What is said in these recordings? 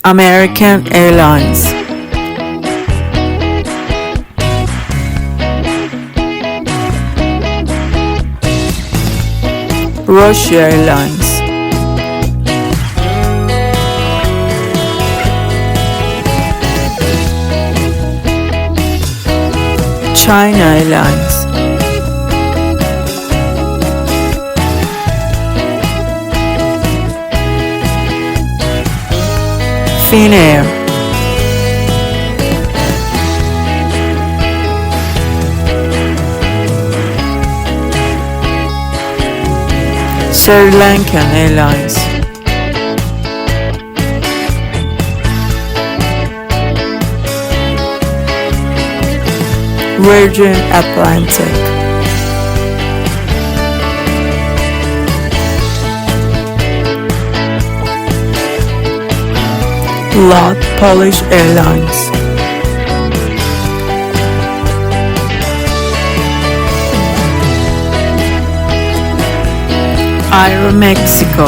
American Airlines, Russia Airlines, China Airlines, Finnair, Sri Lankan Airlines, Virgin Atlantic, LOT Polish Airlines, Aeromexico,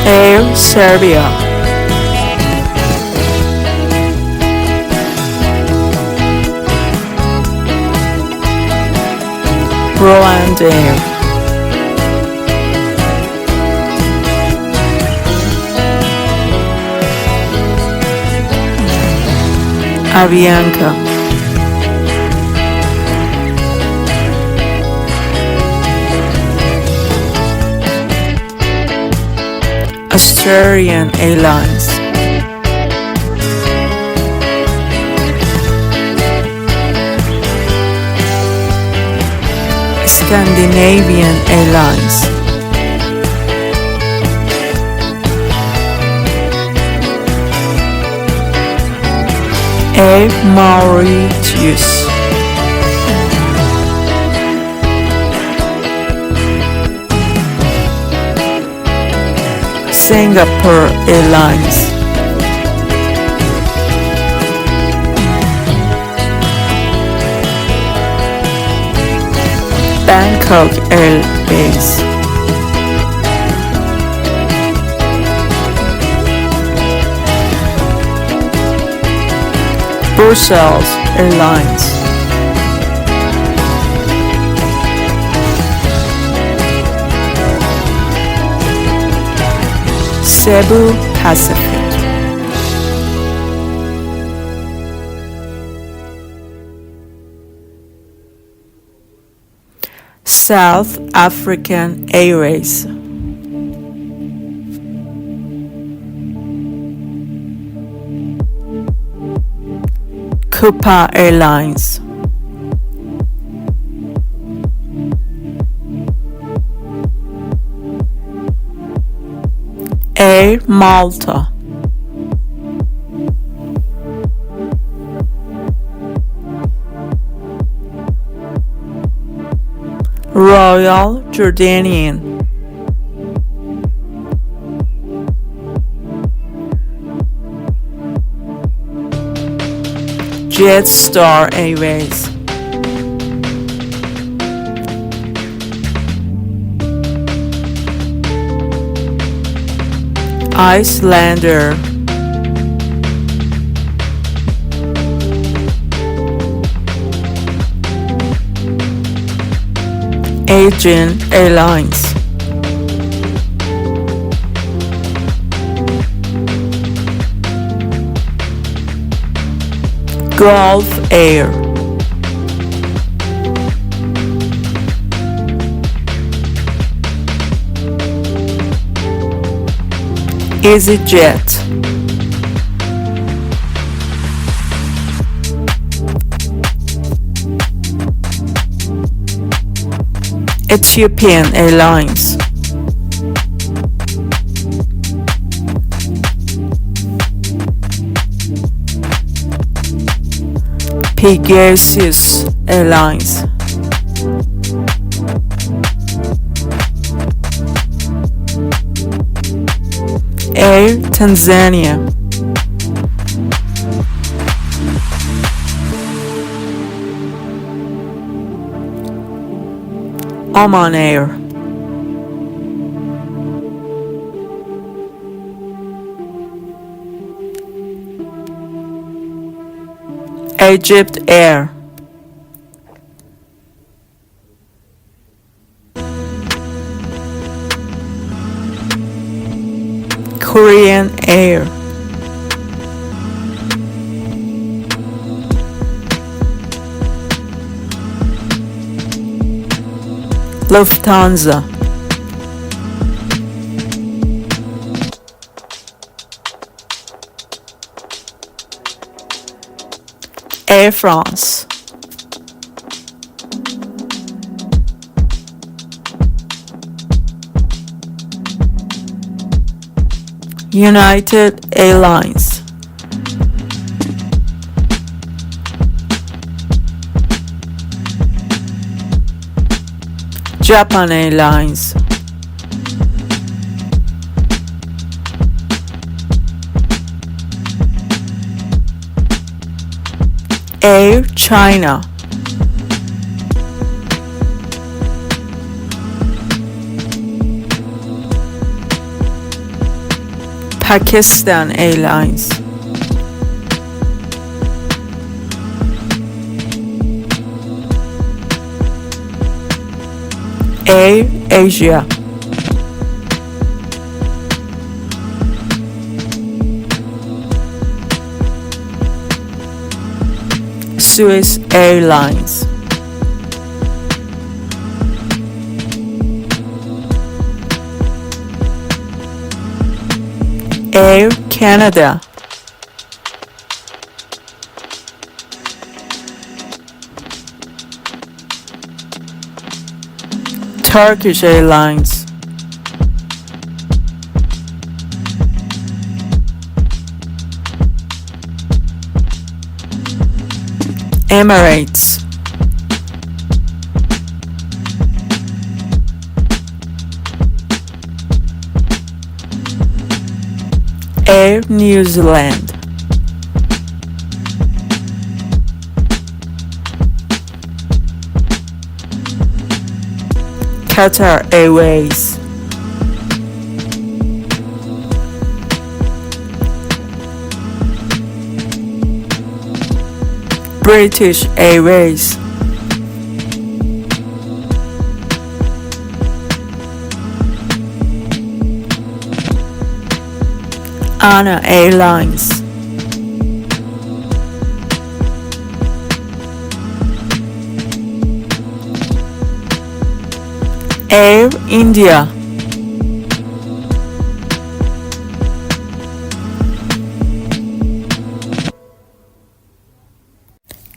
Air Serbia, Roland Air, Avianca, Australian Airlines, Scandinavian Airlines, Air Mauritius, Singapore Airlines, Bangkok Airways, Brussels Airlines, Cebu Pacific, South African Airways, Qatar Airlines, Air Malta, Royal Jordanian, Jetstar Airways, Icelander, Aegean Airlines, Gulf Air, EasyJet, Ethiopian Airlines, Pegasus Airlines, Air Tanzania, Oman Air, Egypt Air, Korean Air, Lufthansa, Air France, United Airlines, Japan Airlines, Air China, Pakistan Airlines, Air Asia, Swiss Airlines, Air Canada, Turkish Airlines, Emirates, Air New Zealand, Qatar Airways, British Airways, Ana Airlines, Air India,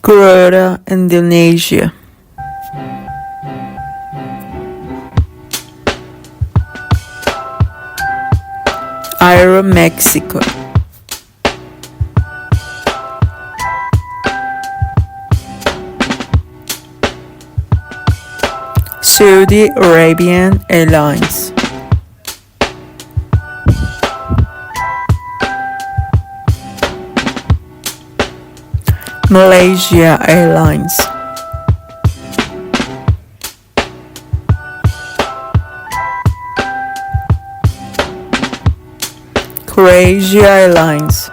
Garuda Indonesia, Aeromexico, Saudi Arabian Airlines, Malaysia Airlines, Croatia Airlines,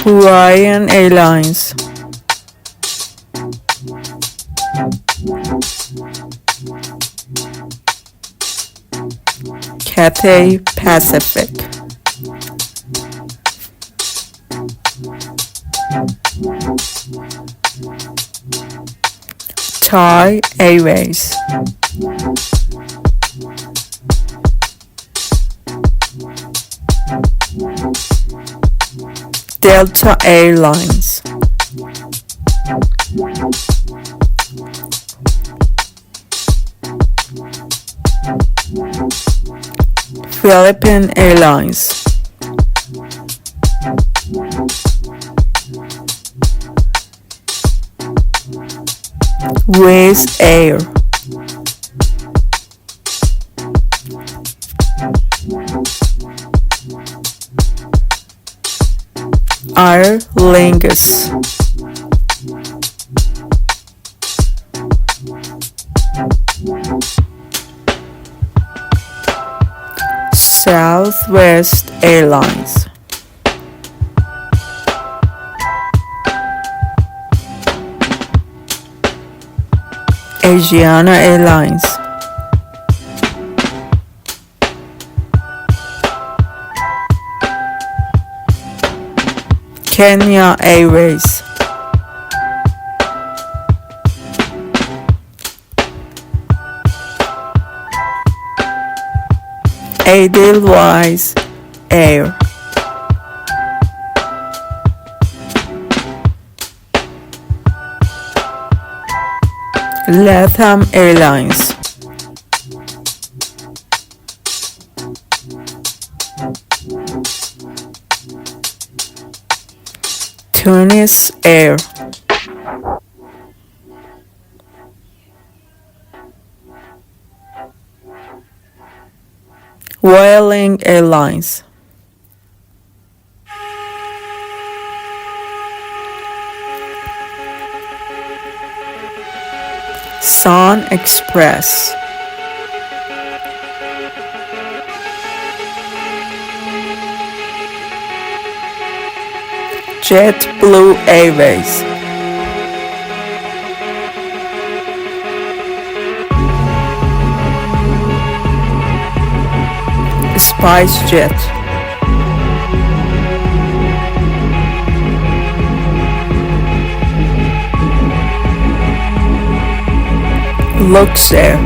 Hawaiian Airlines, Cathay Pacific, Thai Airways, Delta Airlines, Philippine Airlines, Wizz Air, Aer Lingus, Southwest Airlines, Asiana Airlines, Kenya Airways, Edelweiss Air, Latam Airlines, Tunis Air, Vueling Airlines, Sun Express, JetBlue Airways, SpiceJet, Luxair,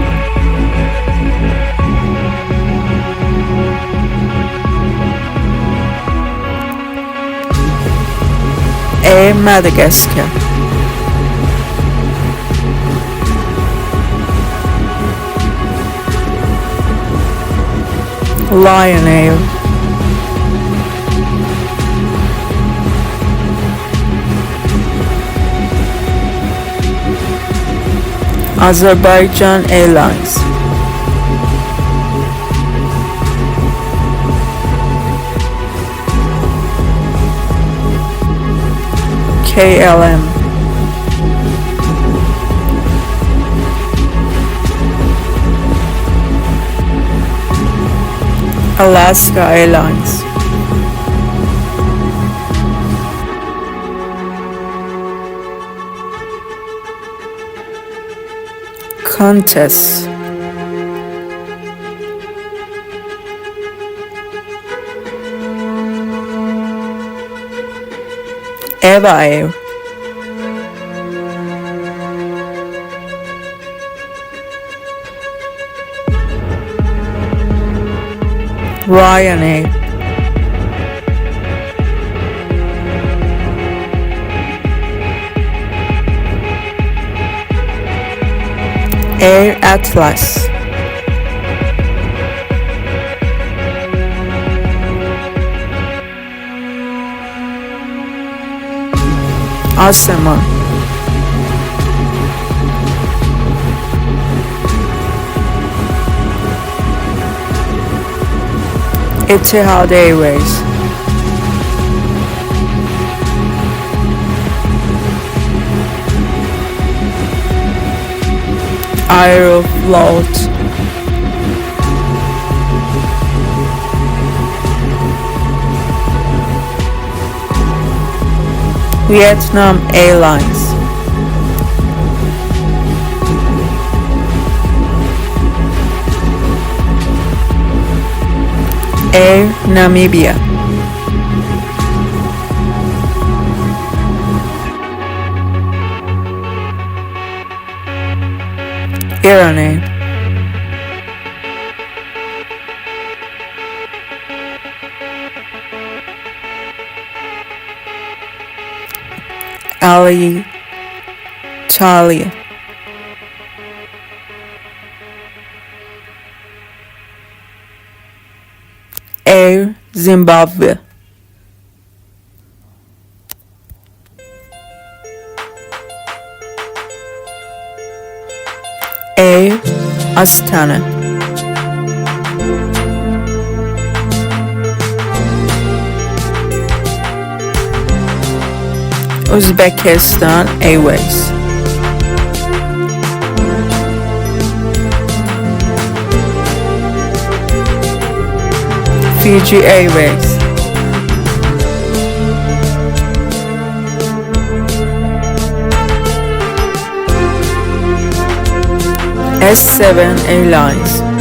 Air Madagascar, Lion Air, Azerbaijan Airlines, KLM, Alaska Airlines, Qantas, Eva Air, Ryanair, Air Atlas, Asama, Etihad Airways, Aeroflot, Vietnam Airlines, Air Namibia, Ryanair, Alitalia, Air Zimbabwe, Air Astana, Uzbekistan Airways, Fiji Airways, S7 Airlines,